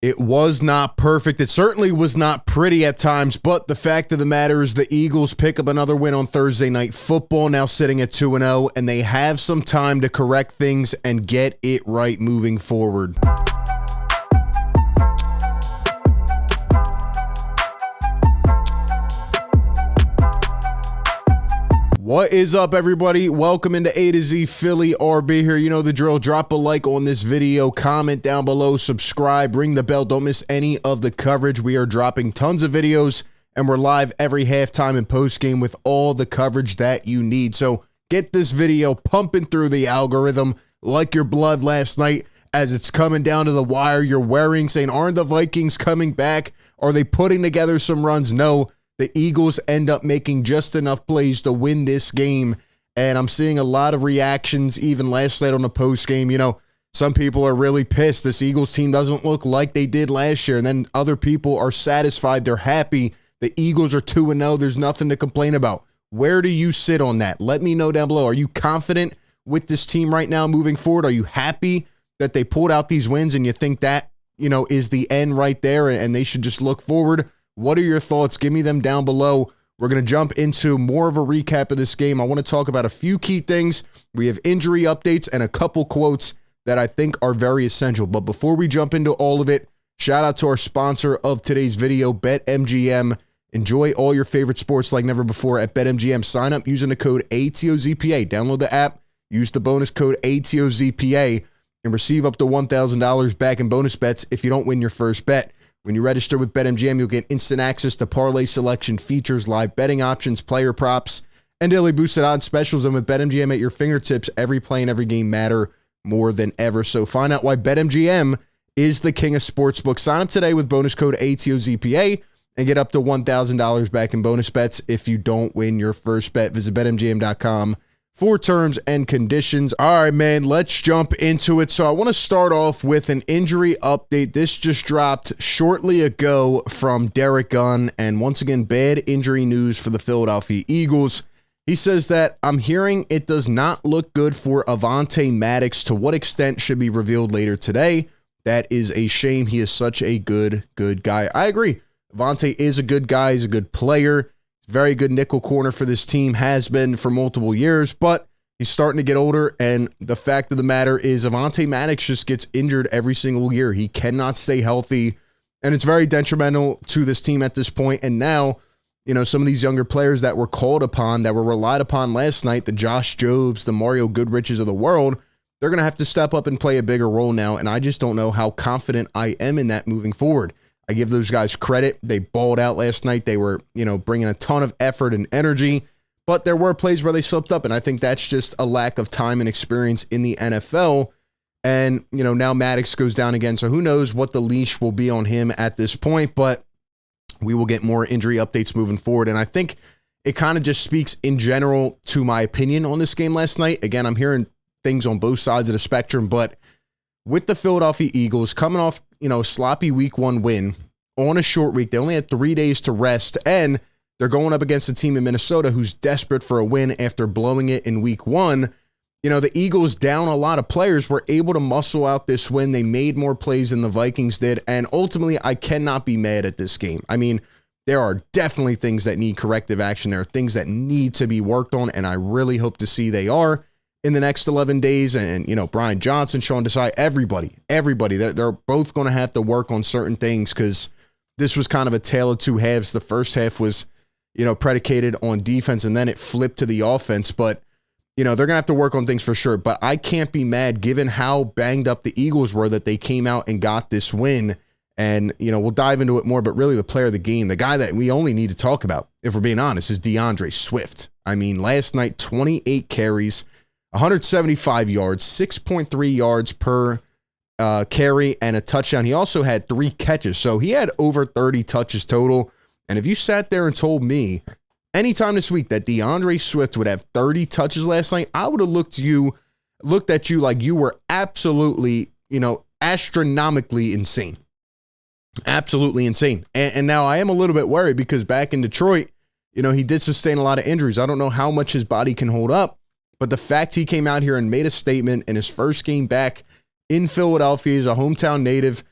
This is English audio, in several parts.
It was not perfect. It certainly was not pretty at times, but the fact of the matter is the Eagles pick up another win on Thursday Night Football, now sitting at 2-0, and they have some time to correct things and get it right moving forward. What is up, everybody? Welcome into A to Z Philly RB here. You know the drill. Drop a like on this video, comment down below, subscribe, ring the bell. Don't miss any of the coverage. We are dropping tons of videos, and we're live every halftime and postgame with all the coverage that you need. So get this video pumping through the algorithm like your blood last night as it's coming down to the wire. You're worrying, saying, aren't the Vikings coming back? Are they putting together some runs? No. The Eagles end up making just enough plays to win this game, and I'm seeing a lot of reactions even last night on the post game. You know, some people are really pissed. This Eagles team doesn't look like they did last year, and then other people are satisfied. They're happy. The Eagles are 2-0. There's nothing to complain about. Where do you sit on that? Let me know down below. Are you confident with this team right now moving forward? Are you happy that they pulled out these wins and you think that, you know, is the end right there and they should just look forward? What are your thoughts? Give me them down below. We're going to jump into more of a recap of this game. I want to talk about a few key things. We have injury updates and a couple quotes that I think are very essential. But before we jump into all of it, shout out to our sponsor of today's video, BetMGM. Enjoy all your favorite sports like never before at BetMGM. Sign up using the code ATOZPA. Download the app, use the bonus code ATOZPA, and receive up to $1,000 back in bonus bets if you don't win your first bet. When you register with BetMGM, you'll get instant access to parlay selection features, live betting options, player props, and daily boosted odds specials. And with BetMGM at your fingertips, every play and every game matter more than ever. So find out why BetMGM is the king of sportsbooks. Sign up today with bonus code ATOZPA and get up to $1,000 back in bonus bets if you don't win your first bet. Visit BetMGM.com for terms and conditions. All right, man, let's jump into it. So I want to start off with an injury update. This just dropped shortly ago from Derek Gunn, and once again, bad injury news for the Philadelphia Eagles. He says that, I'm hearing it does not look good for Avonte Maddox. To what extent should be revealed later today. That is a shame. He is such a good guy. I agree. Avonte is a good guy. He's a good player. Very good nickel corner for this team, has been for multiple years, but he's starting to get older, and the fact of the matter is Avonte Maddox just gets injured every single year. He cannot stay healthy, and it's very detrimental to this team at this point. And now, you know, some of these younger players that were called upon, that were relied upon last night, the Josh Jobs, the Mario Goodriches of the world, they're going to have to step up and play a bigger role now, and I just don't know how confident I am in that moving forward. I give those guys credit. They balled out last night. They were, you know, bringing a ton of effort and energy, but there were plays where they slipped up, and I think that's just a lack of time and experience in the NFL. And, you know, now Maddox goes down again, so who knows what the leash will be on him at this point, but we will get more injury updates moving forward. And I think it kind of just speaks in general to my opinion on this game last night. Again, I'm hearing things on both sides of the spectrum, but with the Philadelphia Eagles coming off, you know, sloppy week 1 win on a short week, they only had 3 days to rest, and they're going up against a team in Minnesota who's desperate for a win after blowing it in week 1. You know, the Eagles, down a lot of players, were able to muscle out this win. They made more plays than the Vikings did, and ultimately, I cannot be mad at this game. I mean, there are definitely things that need corrective action. There are things that need to be worked on, and I really hope to see they are in the next 11 days. And, you know, Brian Johnson, Sean Desai, everybody, they're both going to have to work on certain things, because this was kind of a tale of two halves. The first half was, you know, predicated on defense, and then it flipped to the offense. But, you know, they're going to have to work on things for sure. But I can't be mad given how banged up the Eagles were that they came out and got this win. And, you know, we'll dive into it more, but really the player of the game, the guy that we only need to talk about, if we're being honest, is DeAndre Swift. I mean, last night, 28 carries, 175 yards, 6.3 yards per carry, and a touchdown. He also had 3 catches, so he had over 30 touches total. And if you sat there and told me anytime this week that DeAndre Swift would have 30 touches last night, I would have looked at you like you were absolutely, you know, astronomically insane. Absolutely insane. And now I am a little bit worried, because back in Detroit, you know, he did sustain a lot of injuries. I don't know how much his body can hold up, but the fact he came out here and made a statement in his first game back in Philadelphia, he's a hometown native.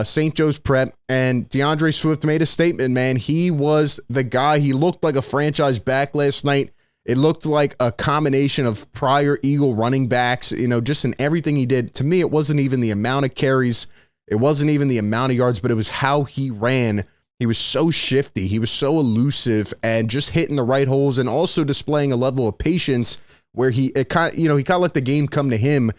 St. Joe's Prep, and DeAndre Swift made a statement, man. He was the guy. He looked like a franchise back last night. It looked like a combination of prior Eagle running backs, just in everything he did. To me, it wasn't even the amount of carries. It wasn't even the amount of yards, but it was how he ran. He was so shifty. He was so elusive and just hitting the right holes and also displaying a level of patience where he kind of let the game come to him,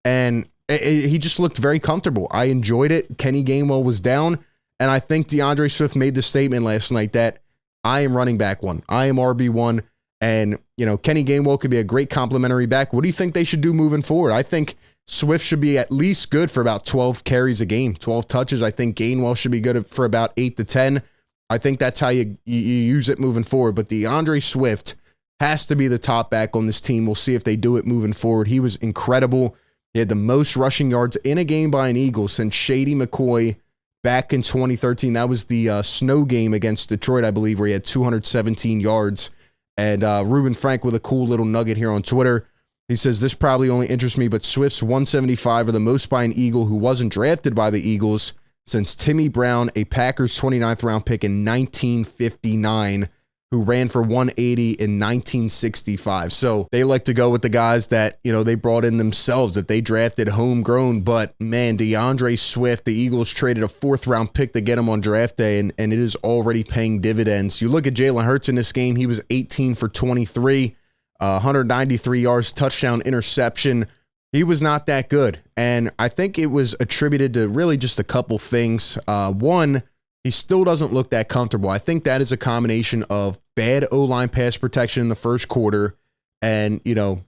and he just looked very comfortable. I enjoyed it. Kenny Gainwell was down, and I think DeAndre Swift made the statement last night that I am running back one. I am RB1, and, Kenny Gainwell could be a great complimentary back. What do you think they should do moving forward? I think Swift should be at least good for about 12 carries a game, 12 touches. I think Gainwell should be good for about 8 to 10. I think that's how you use it moving forward. But DeAndre Swift has to be the top back on this team. We'll see if they do it moving forward. He was incredible. He had the most rushing yards in a game by an Eagle since Shady McCoy back in 2013. That was the snow game against Detroit, I believe, where he had 217 yards. And Ruben Frank with a cool little nugget here on Twitter. He says, this probably only interests me, but Swift's 175 are the most by an Eagle who wasn't drafted by the Eagles since Timmy Brown, a Packers 29th round pick in 1959, who ran for 180 in 1965. So they like to go with the guys that, they brought in themselves, that they drafted homegrown. But man, DeAndre Swift, the Eagles traded a 4th round pick to get him on draft day, and it is already paying dividends. You look at Jalen Hurts in this game, he was 18 for 23. 193 yards, touchdown, interception. He was not that good. And I think it was attributed to really just a couple things. One, he still doesn't look that comfortable. I think that is a combination of bad O-line pass protection in the first quarter and,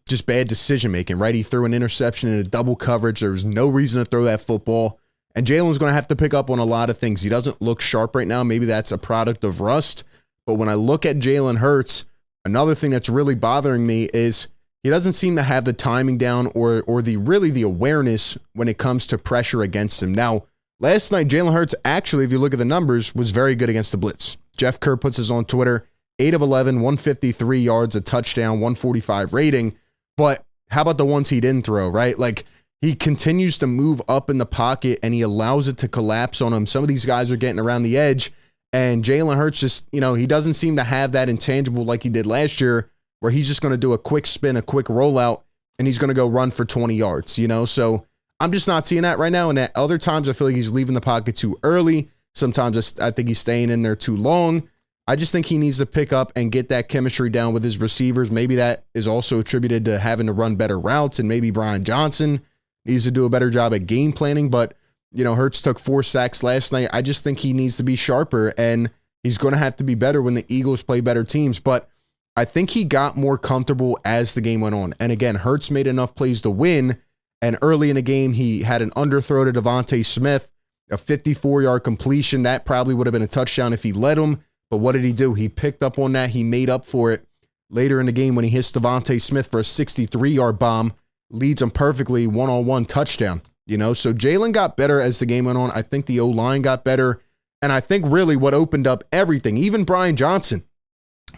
just bad decision making, right? He threw an interception in a double coverage. There was no reason to throw that football. And Jalen's going to have to pick up on a lot of things. He doesn't look sharp right now. Maybe that's a product of rust. But when I look at Jalen Hurts, another thing that's really bothering me is he doesn't seem to have the timing down or the awareness when it comes to pressure against him. Now, last night, Jalen Hurts actually, if you look at the numbers, was very good against the blitz. Jeff Kerr puts this on Twitter, 8 of 11, 153 yards, a touchdown, 145 rating. But how about the ones he didn't throw, right? Like, he continues to move up in the pocket and he allows it to collapse on him. Some of these guys are getting around the edge. And Jalen Hurts just, he doesn't seem to have that intangible like he did last year, where he's just going to do a quick spin, a quick rollout, and he's going to go run for 20 yards, So I'm just not seeing that right now. And at other times, I feel like he's leaving the pocket too early. Sometimes I think he's staying in there too long. I just think he needs to pick up and get that chemistry down with his receivers. Maybe that is also attributed to having to run better routes, and maybe Brian Johnson needs to do a better job at game planning. But Hurts took 4 sacks last night. I just think he needs to be sharper, and he's going to have to be better when the Eagles play better teams. But I think he got more comfortable as the game went on. And again, Hurts made enough plays to win. And early in the game, he had an underthrow to Devontae Smith, a 54-yard completion. That probably would have been a touchdown if he let him. But what did he do? He picked up on that. He made up for it later in the game when he hits Devontae Smith for a 63-yard bomb, leads him perfectly, one-on-one touchdown. So Jalen got better as the game went on. I think the O-line got better. And I think really what opened up everything, even Brian Johnson,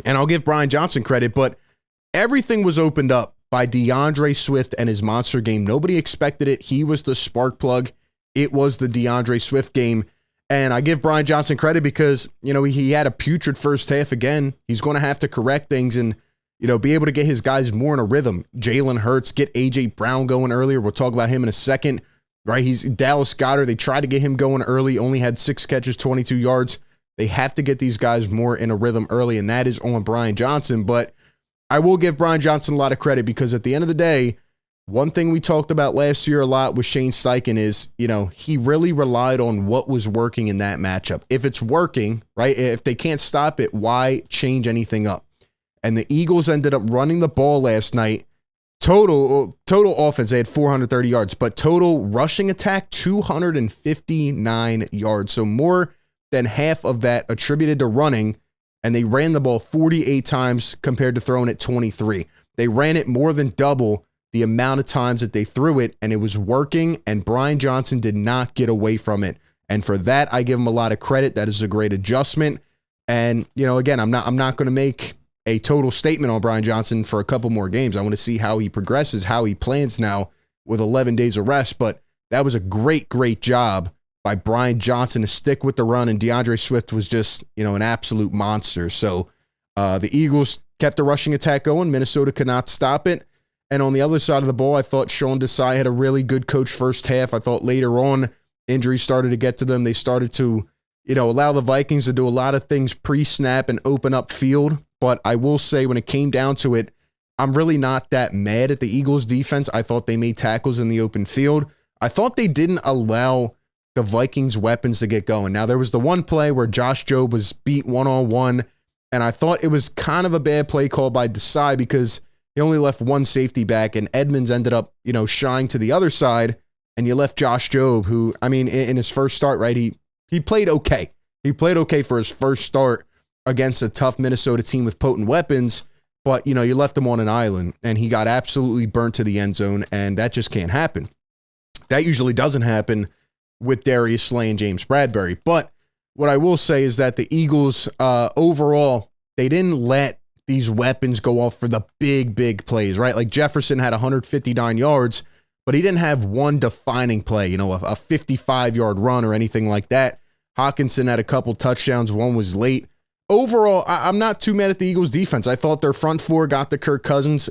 and I'll give Brian Johnson credit, but everything was opened up by DeAndre Swift and his monster game. Nobody expected it. He was the spark plug. It was the DeAndre Swift game. And I give Brian Johnson credit because, he had a putrid first half again. He's going to have to correct things and, be able to get his guys more in a rhythm. Jalen Hurts, get A.J. Brown going earlier. We'll talk about him in a second. Right, he's Dallas Goedert. They tried to get him going early, only had 6 catches, 22 yards. They have to get these guys more in a rhythm early, and that is on Brian Johnson. But I will give Brian Johnson a lot of credit because at the end of the day, one thing we talked about last year a lot with Shane Steichen is, he really relied on what was working in that matchup. If it's working, right, if they can't stop it, why change anything up? And the Eagles ended up running the ball last night. Total offense, they had 430 yards, but total rushing attack, 259 yards. So more than half of that attributed to running, and they ran the ball 48 times compared to throwing it 23. They ran it more than double the amount of times that they threw it, and it was working, and Brian Johnson did not get away from it. And for that, I give him a lot of credit. That is a great adjustment. And, again, I'm not going to make a total statement on Brian Johnson for a couple more games. I want to see how he progresses, how he plans now with 11 days of rest. But that was a great, great job by Brian Johnson to stick with the run, and DeAndre Swift was just, an absolute monster. So the Eagles kept the rushing attack going. Minnesota could not stop it. And on the other side of the ball, I thought Sean Desai had a really good coach first half. I thought later on, injuries started to get to them. They started to, allow the Vikings to do a lot of things pre-snap and open up field. But I will say when it came down to it, I'm really not that mad at the Eagles defense. I thought they made tackles in the open field. I thought they didn't allow the Vikings weapons to get going. Now, there was the one play where Josh Jobe was beat one-on-one, and I thought it was kind of a bad play call by Desai because he only left one safety back, and Edmonds ended up, shying to the other side, and you left Josh Jobe, who, in his first start, right, he played okay. He played okay for his first start against a tough Minnesota team with potent weapons, but, you left him on an island, and he got absolutely burnt to the end zone, and that just can't happen. That usually doesn't happen with Darius Slay and James Bradbury. But what I will say is that the Eagles, overall, they didn't let these weapons go off for the big plays, right? Like Jefferson had 159 yards, but he didn't have one defining play, a 55-yard run or anything like that. Hawkinson had a couple touchdowns. One was late. Overall, I'm not too mad at the Eagles defense. I thought their front four got to Kirk Cousins.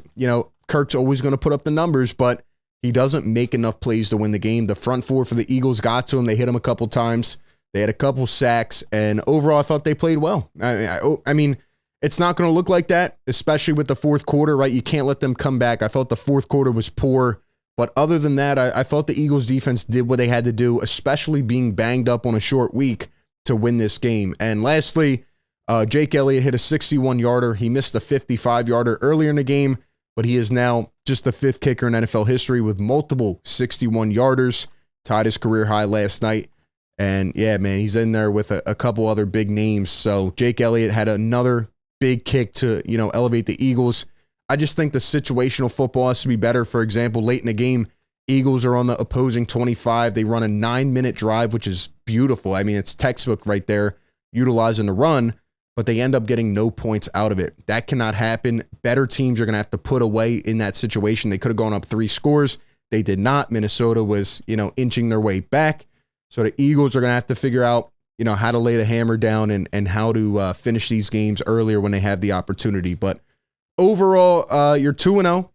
Kirk's always going to put up the numbers, but he doesn't make enough plays to win the game. The front four for the Eagles got to him. They hit him a couple times. They had a couple sacks, and overall, I thought they played well. I mean, it's not going to look like that, especially with the fourth quarter, right? You can't let them come back. I thought the fourth quarter was poor, but other than that, I thought the Eagles defense did what they had to do, especially being banged up on a short week to win this game. And lastly, Jake Elliott hit a 61-yarder. He missed a 55-yarder earlier in the game, but he is now just the fifth kicker in NFL history with multiple 61-yarders. Tied his career high last night. And yeah, man, he's in there with a couple other big names. So Jake Elliott had another big kick to, elevate the Eagles. I just think the situational football has to be better. For example, late in the game, Eagles are on the opposing 25. They run a 9-minute drive, which is beautiful. It's textbook right there, utilizing the run, but they end up getting no points out of it. That cannot happen. Better teams are going to have to put away in that situation. They could have gone up 3 scores. They did not. Minnesota was, inching their way back. So the Eagles are going to have to figure out, how to lay the hammer down and how to finish these games earlier when they have the opportunity. But overall, you're 2-0,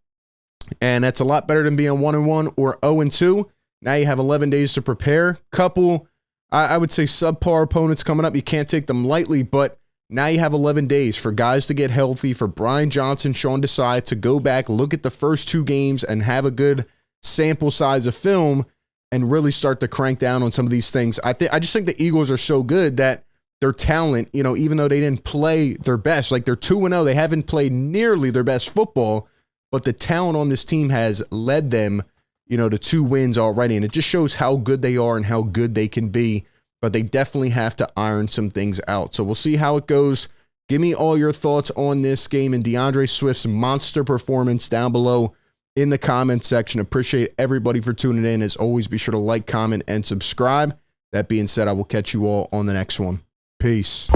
and that's a lot better than being 1-1 or 0-2. Now you have 11 days to prepare. Couple, I would say, subpar opponents coming up. You can't take them lightly, but now you have 11 days for guys to get healthy, for Brian Johnson, Sean Desai to go back, look at the first 2 games, and have a good sample size of film and really start to crank down on some of these things. I just think the Eagles are so good that their talent, even though they didn't play their best, like they're 2-0, they haven't played nearly their best football, but the talent on this team has led them, to 2 wins already. And it just shows how good they are and how good they can be, but they definitely have to iron some things out. So we'll see how it goes. Give me all your thoughts on this game and DeAndre Swift's monster performance down below in the comments section. Appreciate everybody for tuning in. As always, be sure to like, comment, and subscribe. That being said, I will catch you all on the next one. Peace.